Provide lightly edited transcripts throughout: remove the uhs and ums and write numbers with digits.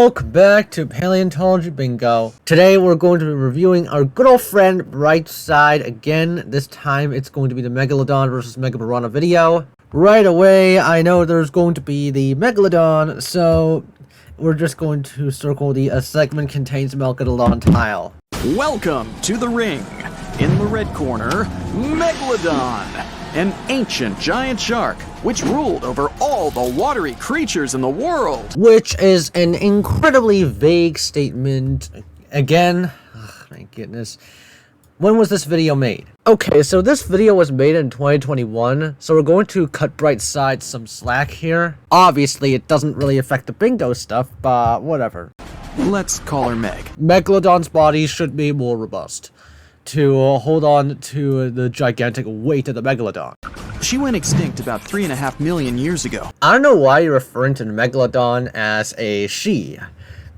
Welcome back to Paleontology Bingo. Today we're going to be reviewing our good old friend Brightside again. This time it's going to be the Megalodon versus Megapiranha video. Right away, I know there's going to be the Megalodon, so we're just going to circle the segment contains Megalodon tile. Welcome to the ring. In the red corner, Megalodon, an ancient giant shark which ruled over all the watery creatures in the world. Which is an incredibly vague statement. Again, my goodness. When was this video made? Okay, so this video was made in 2021, so we're going to cut Brightside some slack here. Obviously, it doesn't really affect the bingo stuff, but whatever. Let's call her Meg. Megalodon's body should be more robust to hold on to the gigantic weight of the Megalodon. She went extinct about 3.5 million years ago. I don't know why you're referring to the Megalodon as a she.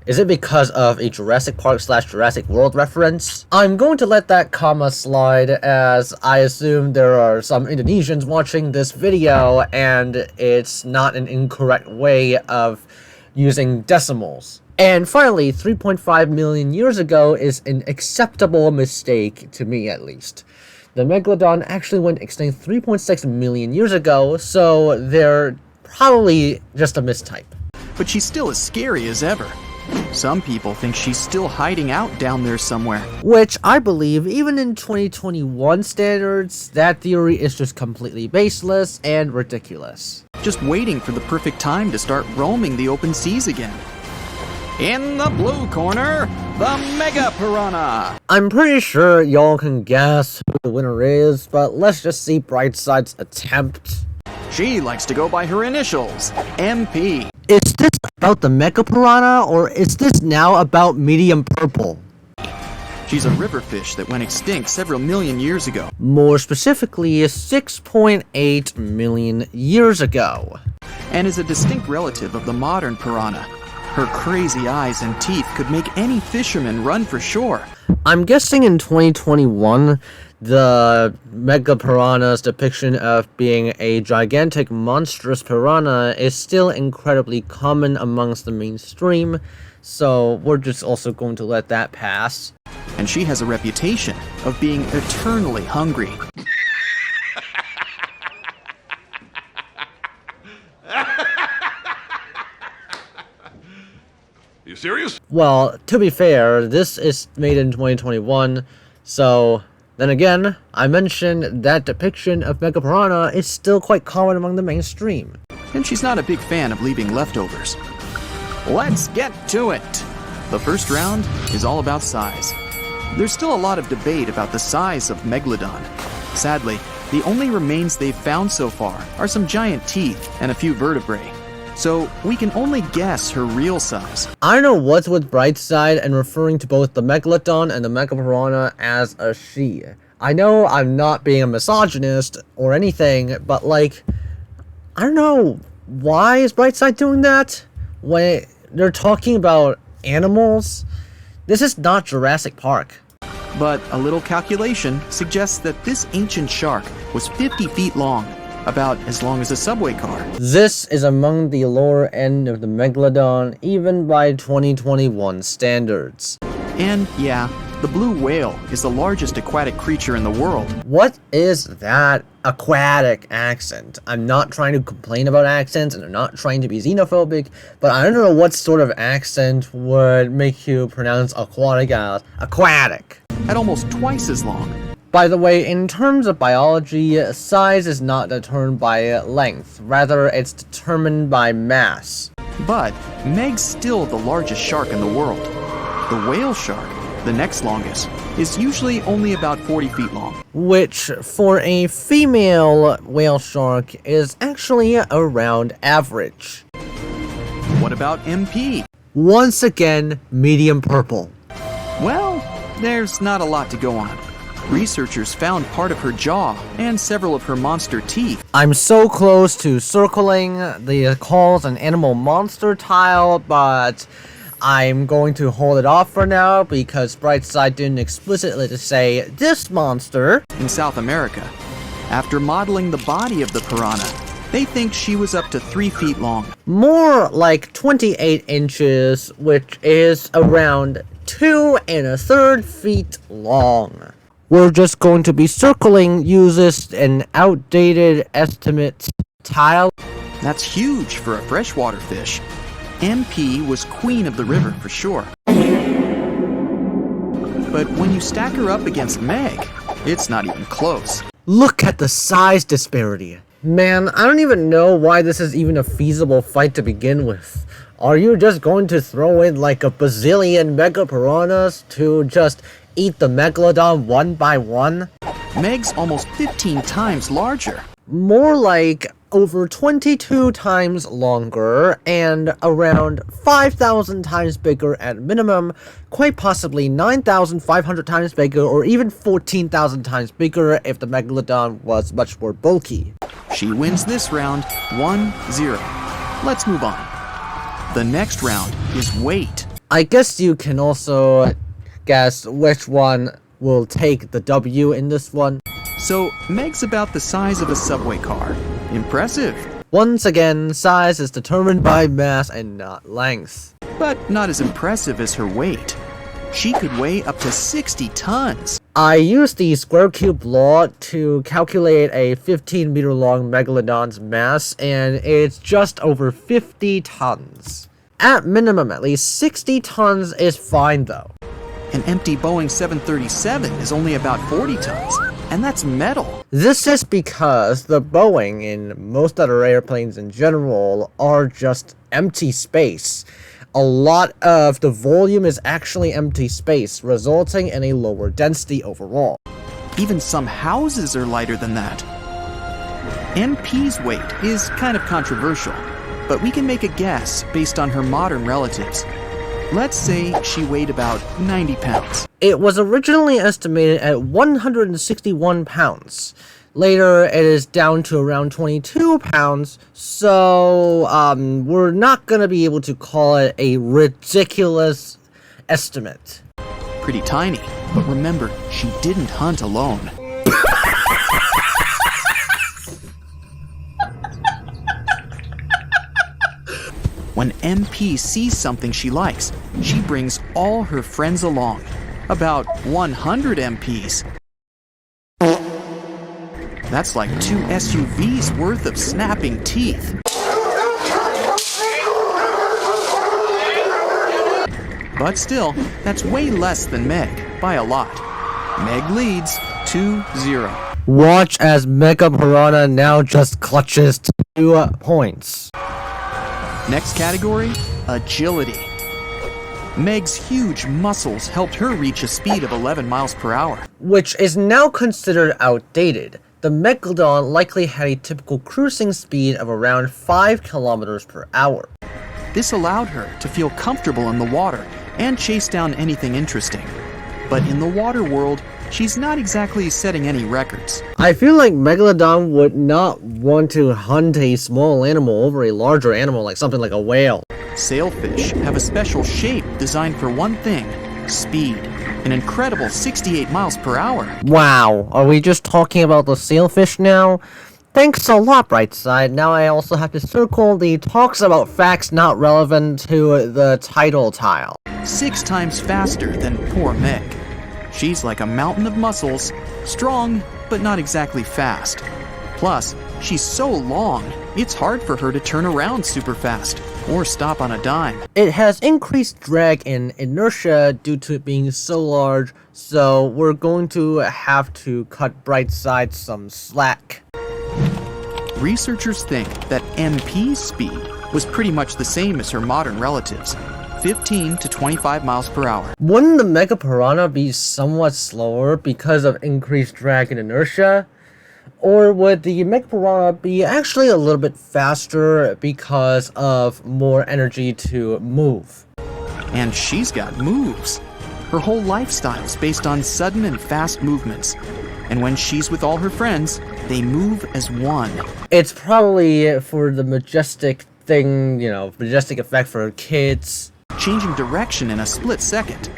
Is it because of a Jurassic Park / Jurassic World reference? I'm going to let that comma slide, as I assume there are some Indonesians watching this video and it's not an incorrect way of using decimals. And finally, 3.5 million years ago is an acceptable mistake, to me at least. The Megalodon actually went extinct 3.6 million years ago, so they're probably just a mistype. But she's still as scary as ever. Some people think she's still hiding out down there somewhere. Which I believe, even in 2021 standards, that theory is just completely baseless and ridiculous. Just waiting for the perfect time to start roaming the open seas again. In the blue corner, the Megapiranha! I'm pretty sure y'all can guess who the winner is, but let's just see Brightside's attempt. She likes to go by her initials, MP. Is this about the Megapiranha, or is this now about medium purple? She's a river fish that went extinct several million years ago. More specifically, 6.8 million years ago. And is a distinct relative of the modern piranha. Her crazy eyes and teeth could make any fisherman run for shore. I'm guessing in 2021, the Megapiranha's depiction of being a gigantic monstrous piranha is still incredibly common amongst the mainstream, so we're just also going to let that pass. And she has a reputation of being eternally hungry. You serious? Well, to be fair, this is made in 2021, so then again, I mentioned that depiction of Megapiranha is still quite common among the mainstream. And she's not a big fan of leaving leftovers. Let's get to it! The first round is all about size. There's still a lot of debate about the size of Megalodon. Sadly, the only remains they've found so far are some giant teeth and a few vertebrae. So we can only guess her real size. I don't know what's with Brightside and referring to both the Megalodon and the Megapiranha as a she. I know I'm not being a misogynist or anything, but like, I don't know, why is Brightside doing that? When they're talking about animals? This is not Jurassic Park. But a little calculation suggests that this ancient shark was 50 feet long. About as long as a subway car. This is among the lower end of the Megalodon, even by 2021 standards. And yeah, the blue whale is the largest aquatic creature in the world. What is that aquatic accent? I'm not trying to complain about accents, and I'm not trying to be xenophobic, but I don't know what sort of accent would make you pronounce aquatic as aquatic. At almost twice as long. By the way, in terms of biology, size is not determined by length, rather it's determined by mass. But Meg's still the largest shark in the world. The whale shark, the next longest, is usually only about 40 feet long. Which, for a female whale shark, is actually around average. What about MP? Once again, medium purple. Well, there's not a lot to go on. Researchers found part of her jaw and several of her monster teeth. I'm so close to circling the calls an animal monster tile, but I'm going to hold it off for now because Brightside didn't explicitly say this monster. In South America, after modeling the body of the piranha, They think she was up to 3 feet long. More like 28 inches, which is around 2 1/3 feet long. We're just going to be circling uses an outdated estimate tile. That's huge for a freshwater fish. MP was queen of the river for sure. But when you stack her up against Meg, it's not even close. Look at the size disparity. Man, I don't even know why this is even a feasible fight to begin with. Are you just going to throw in like a bazillion mega piranhas to just eat the megalodon one by one? Meg's almost 15 times larger. More like over 22 times longer and around 5,000 times bigger at minimum, quite possibly 9,500 times bigger or even 14,000 times bigger if the megalodon was much more bulky. She wins this round 1-0. Let's move on. The next round is weight. I guess you can also guess which one will take the W in this one. So, Meg's about the size of a subway car. Impressive. Once again, size is determined by mass and not length. But not as impressive as her weight. She could weigh up to 60 tons. I used the square cube law to calculate a 15-meter long megalodon's mass, and it's just over 50 tons. At minimum, at least 60 tons is fine though. An empty Boeing 737 is only about 40 tons, and that's metal. This is because the Boeing and most other airplanes in general are just empty space. A lot of the volume is actually empty space, resulting in a lower density overall. Even some houses are lighter than that. MP's weight is kind of controversial, but we can make a guess based on her modern relatives. Let's say she weighed about 90 pounds. It was originally estimated at 161 pounds. Later, it is down to around 22 pounds, so we're not going to be able to call it a ridiculous estimate. Pretty tiny, but remember, she didn't hunt alone. When MP sees something she likes, she brings all her friends along. About 100 MPs. That's like 2 SUVs worth of snapping teeth. But still, that's way less than Meg, by a lot. Meg leads 2-0. Watch as Mega Piranha now just clutches 2 points. Next category, agility. Meg's huge muscles helped her reach a speed of 11 miles per hour. Which is now considered outdated. The Megalodon likely had a typical cruising speed of around 5 kilometers per hour. This allowed her to feel comfortable in the water and chase down anything interesting. But in the water world, she's not exactly setting any records. I feel like Megalodon would not want to hunt a small animal over a larger animal like something like a whale. Sailfish have a special shape designed for one thing, speed. An incredible 68 miles per hour. Wow, are we just talking about the sailfish now? Thanks a lot, Brightside. Now I also have to circle the talks about facts not relevant to the title tile. 6 times faster than poor Meg. She's like a mountain of muscles, strong, but not exactly fast. Plus, she's so long, it's hard for her to turn around super fast, or stop on a dime. It has increased drag and inertia due to it being so large, so we're going to have to cut Brightside some slack. Researchers think that MP's speed was pretty much the same as her modern relatives, 15 to 25 miles per hour. Wouldn't the Mega Piranha be somewhat slower because of increased drag and inertia? Or would the Mega Piranha be actually a little bit faster because of more energy to move? And she's got moves. Her whole lifestyle's based on sudden and fast movements. And when she's with all her friends, they move as one. It's probably for the majestic thing, majestic effect for kids. Changing direction in a split second.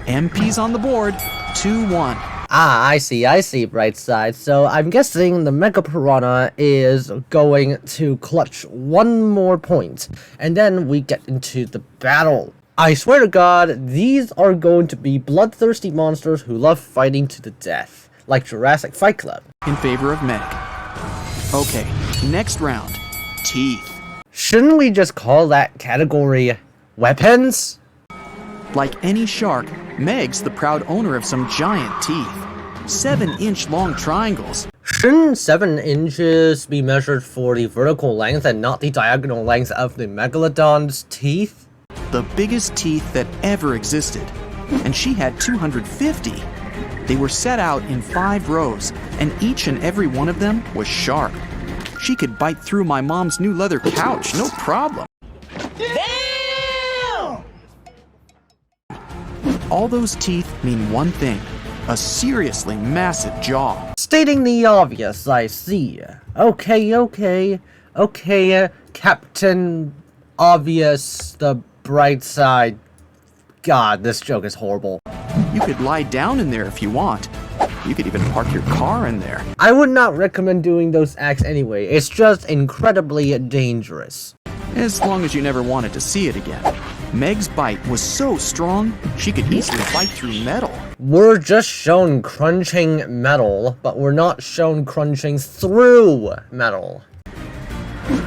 MP's on the board, 2-1. Ah, I see, Brightside. So I'm guessing the Mega Piranha is going to clutch one more point, and then we get into the battle. I swear to God, these are going to be bloodthirsty monsters who love fighting to the death, like Jurassic Fight Club. In favor of Meg. Okay, next round. Teeth. Shouldn't we just call that category weapons? Like any shark, Meg's the proud owner of some giant teeth. 7-inch long triangles. Shouldn't 7 inches be measured for the vertical length and not the diagonal length of the Megalodon's teeth? The biggest teeth that ever existed. And she had 250. They were set out in 5 rows, and each and every one of them was sharp. She could bite through my mom's new leather couch, no problem. Damn! All those teeth mean one thing, a seriously massive jaw. Stating the obvious, I see. Okay, Captain Obvious, the bright side. God, this joke is horrible. You could lie down in there if you want. You could even park your car in there. I would not recommend doing those acts anyway. It's just incredibly dangerous. As long as you never wanted to see it again. Meg's bite was so strong, she could easily bite through metal. We're just shown crunching metal, but we're not shown crunching through metal.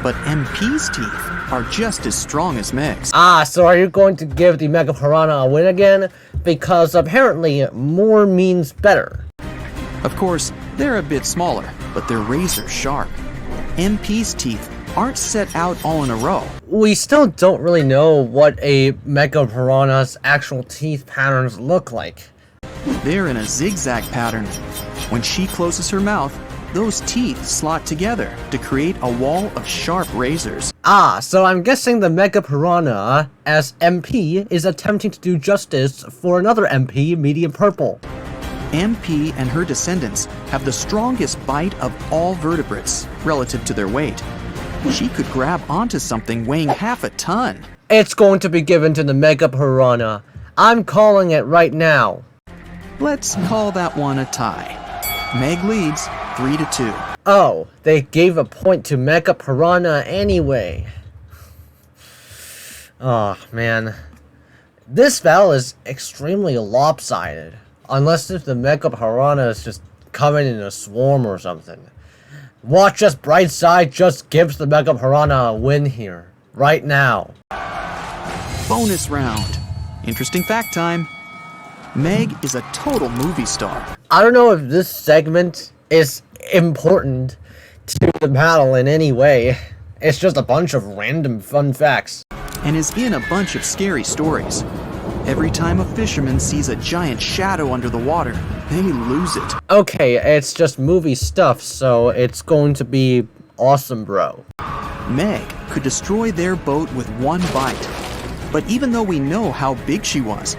But MP's teeth are just as strong as Meg's. Ah, so are you going to give the Mega Piranha a win again? Because apparently more means better. Of course, they're a bit smaller, but they're razor sharp. MP's teeth aren't set out all in a row. We still don't really know what a Mega Piranha's actual teeth patterns look like. They're in a zigzag pattern. When she closes her mouth, those teeth slot together to create a wall of sharp razors. Ah, so I'm guessing the Mega Piranha, as MP, is attempting to do justice for another MP, Medium Purple. MP and her descendants have the strongest bite of all vertebrates relative to their weight. She could grab onto something weighing half a ton. It's going to be given to the Mega Piranha. I'm calling it right now. Let's call that one a tie. Meg leads 3-2. Oh, they gave a point to Mega Piranha anyway. Oh, man. This battle is extremely lopsided. Unless if the Mega Piranha is just coming in a swarm or something. Watch us, Brightside just gives the Mega Piranha a win here. Right now. Bonus round. Interesting fact time. Meg is a total movie star. I don't know if this segment is important to the battle in any way. It's just a bunch of random fun facts. And is in a bunch of scary stories. Every time a fisherman sees a giant shadow under the water, they lose it. Okay, it's just movie stuff, so it's going to be awesome, bro. Meg could destroy their boat with one bite. But even though we know how big she was,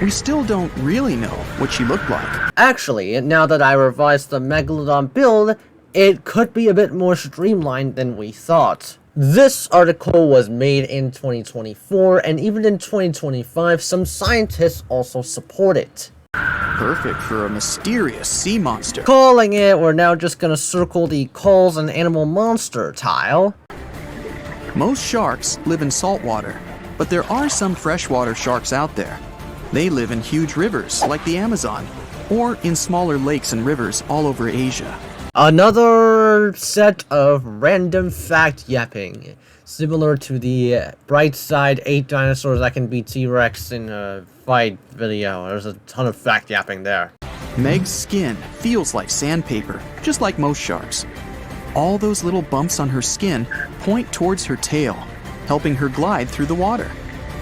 we still don't really know what she looked like. Actually, now that I revised the Megalodon build, it could be a bit more streamlined than we thought. This article was made in 2024, and even in 2025, some scientists also support it. Perfect for a mysterious sea monster. Calling it, we're now just gonna circle the calls an animal monster tile. Most sharks live in saltwater, but there are some freshwater sharks out there. They live in huge rivers like the Amazon, or in smaller lakes and rivers all over Asia. Another set of random fact yapping, similar to the Brightside 8 dinosaurs that can beat T-Rex in a fight video. There's a ton of fact yapping there. Meg's skin feels like sandpaper, just like most sharks. All those little bumps on her skin point towards her tail, helping her glide through the water.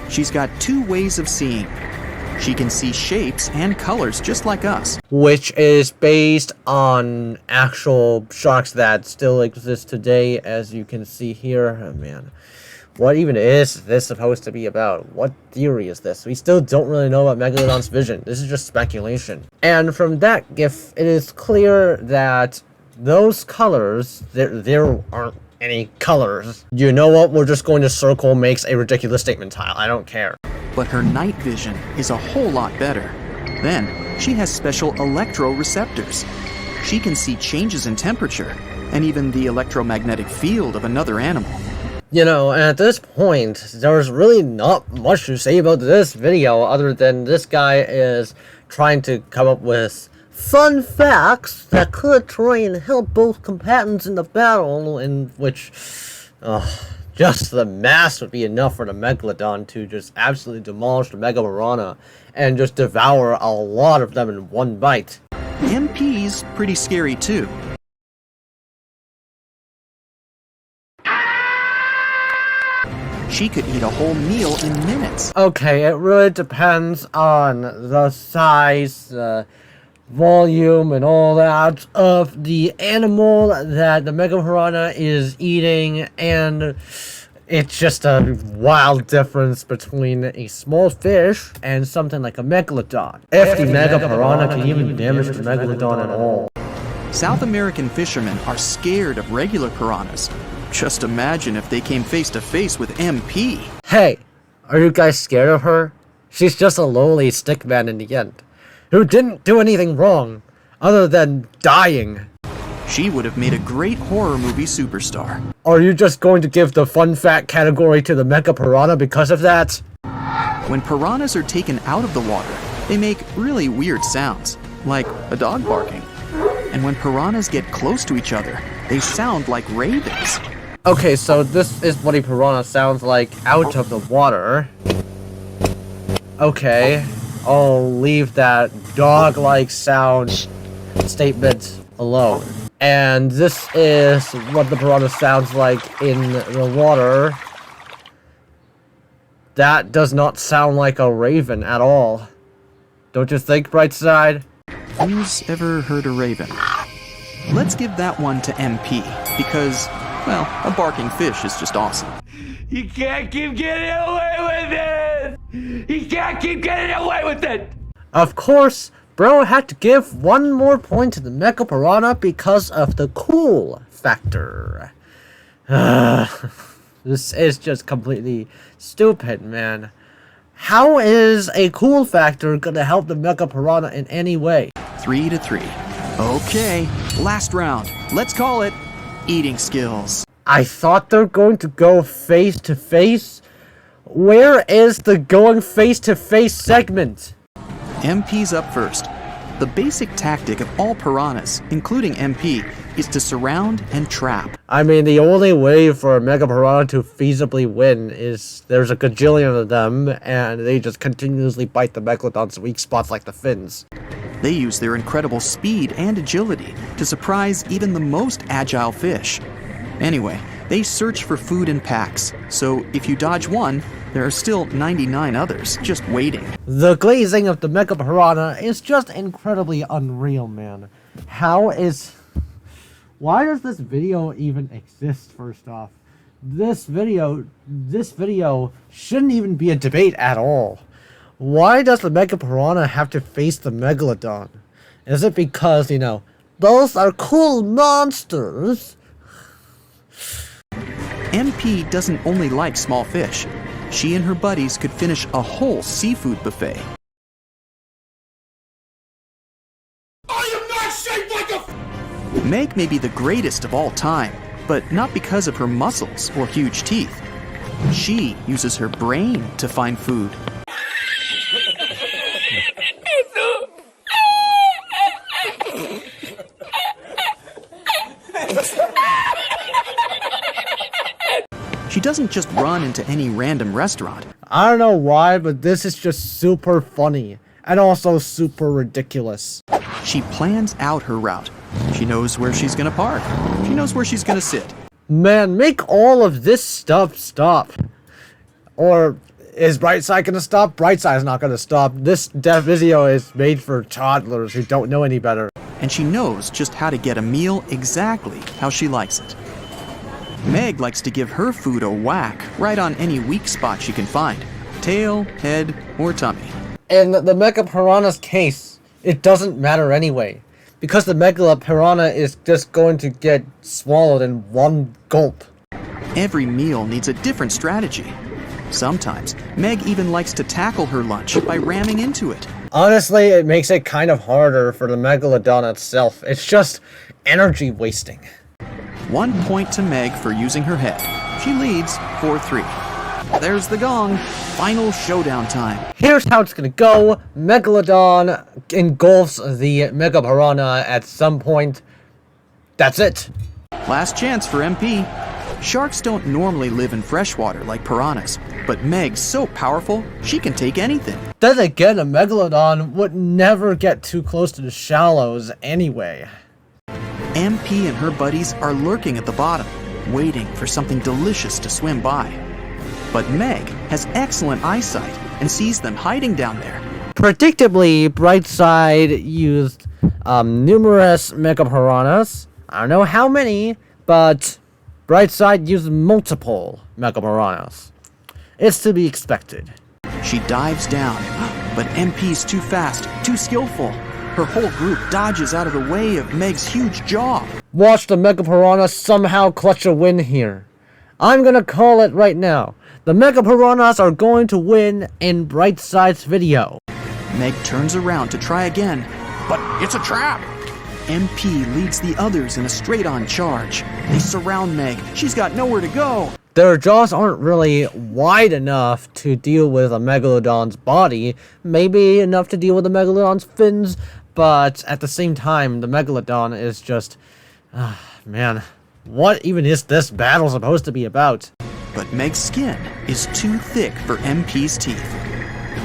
She's got 2 ways of seeing. She can see shapes and colors just like us. Which is based on actual sharks that still exist today, as you can see here. Oh man, what even is this supposed to be about? What theory is this? We still don't really know about Megalodon's vision. This is just speculation. And from that GIF, it is clear that those colors, there aren't any colors. You know what? We're just going to circle makes a ridiculous statement tile. I don't care. But her night vision is a whole lot better. Then, She has special electroreceptors. She can see changes in temperature and even the electromagnetic field of another animal. You know, at this point, there's really not much to say about this video other than this guy is trying to come up with fun facts that could try and help both combatants in the battle, in which just the mass would be enough for the Megalodon to just absolutely demolish the Mega Piranha and just devour a lot of them in one bite. MP's pretty scary too. She could eat a whole meal in minutes. Okay, it really depends on the size, volume, and all that of the animal that the Mega Piranha is eating, and it's just a wild difference between a small fish and something like a Megalodon. If the Mega Piranha can even damage the Megalodon at all. South American fishermen are scared of regular piranhas. Just imagine if they came face to face with MP. Hey, are you guys scared of her? She's just a lowly stickman in the end, who didn't do anything wrong, other than dying. She would have made a great horror movie superstar. Are you just going to give the fun fact category to the Mega Piranha because of that? When piranhas are taken out of the water, they make really weird sounds, like a dog barking. And when piranhas get close to each other, they sound like ravens. Okay, so this is what a piranha sounds like out of the water. Okay, I'll leave that dog-like sound statement alone. And this is what the piranha sounds like in the water. That does not sound like a raven at all. Don't you think, Brightside? Who's ever heard a raven? Let's give that one to MP, because, well, a barking fish is just awesome. You can't keep getting away with it! You can't keep getting away with it! Of course, bro had to give one more point to the Mega Piranha because of the cool factor. This is just completely stupid, man. How is a cool factor gonna help the Mega Piranha in any way? 3-3. Okay, last round. Let's call it eating skills. I thought they're going to go face to face. Where is the going face to face segment? MP's up first. The basic tactic of all piranhas, including MP, is to surround and trap. I mean, the only way for a Mega Piranha to feasibly win is there's a gajillion of them, and they just continuously bite the Megalodon's weak spots like the fins. They use their incredible speed and agility to surprise even the most agile fish. Anyway, they search for food in packs, so if you dodge one, there are still 99 others just waiting. The glazing of the Mega Piranha is just incredibly unreal, man. Why does this video even exist, first off? This video shouldn't even be a debate at all. Why does the Mega Piranha have to face the Megalodon? Is it because, you know, those are cool monsters? MP doesn't only like small fish. She and her buddies could finish a whole seafood buffet. I am not shaped like a... Meg may be the greatest of all time, but not because of her muscles or huge teeth. She uses her brain to find food. She doesn't just run into any random restaurant. I don't know why, but this is just super funny, and also super ridiculous. She plans out her route. She knows where she's gonna park. She knows where she's gonna sit. Man, make all of this stuff stop. Or is Brightside gonna stop? Brightside's not gonna stop. This video is made for toddlers who don't know any better. And she knows just how to get a meal exactly how she likes it. Meg likes to give her food a whack right on any weak spot she can find. Tail, head, or tummy. In the Mega Piranha's case, it doesn't matter anyway. Because the Mega Piranha is just going to get swallowed in one gulp. Every meal needs a different strategy. Sometimes, Meg even likes to tackle her lunch by ramming into it. Honestly, it makes it kind of harder for the Megalodon itself. It's just energy wasting. 1 point to Meg for using her head. She leads 4-3. There's the gong. Final showdown time. Here's how it's gonna go. Megalodon engulfs the Mega Piranha at some point. That's it. Last chance for MP. Sharks don't normally live in freshwater like piranhas, but Meg's so powerful, she can take anything. Then again, a Megalodon would never get too close to the shallows anyway. MP and her buddies are lurking at the bottom, waiting for something delicious to swim by. But Meg has excellent eyesight and sees them hiding down there. Predictably, Brightside used numerous Mega Piranhas. I don't know how many, but Brightside used multiple Mega Piranhas. It's to be expected. She dives down, but MP's too fast, too skillful. Her whole group dodges out of the way of Meg's huge jaw. Watch the Mega Piranha somehow clutch a win here. I'm gonna call it right now. The Mega Piranhas are going to win in Brightside's video. Meg turns around to try again, but it's a trap. MP leads the others in a straight-on charge. They surround Meg. She's got nowhere to go. Their jaws aren't really wide enough to deal with a Megalodon's body. Maybe enough to deal with a Megalodon's fins, but at the same time, the Megalodon is just... man, what even is this battle supposed to be about? But Meg's skin is too thick for MP's teeth.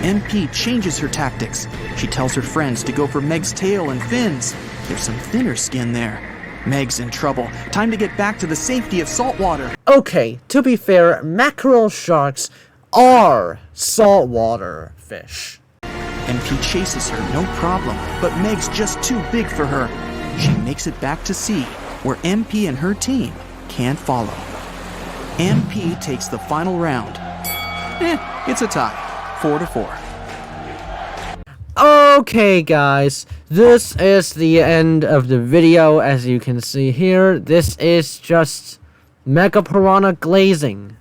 MP changes her tactics. She tells her friends to go for Meg's tail and fins. There's some thinner skin there. Meg's in trouble. Time to get back to the safety of saltwater. Okay, to be fair, mackerel sharks are saltwater fish. MP chases her, no problem, but Meg's just too big for her. She makes it back to sea, where MP and her team can't follow. MP takes the final round. It's a tie. 4-4. Okay, guys, this is the end of the video. As you can see here, this is just Mega Piranha glazing.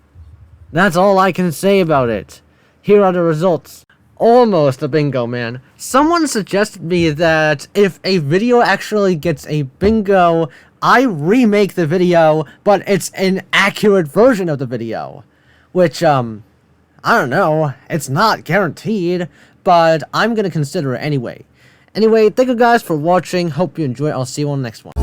That's all I can say about it. Here are the results. Almost a bingo, man. Someone suggested me that if a video actually gets a bingo, I remake the video, but it's an accurate version of the video. Which, I don't know. It's not guaranteed, but I'm gonna consider it anyway. Anyway, thank you guys for watching. Hope you enjoyed. I'll see you on the next one.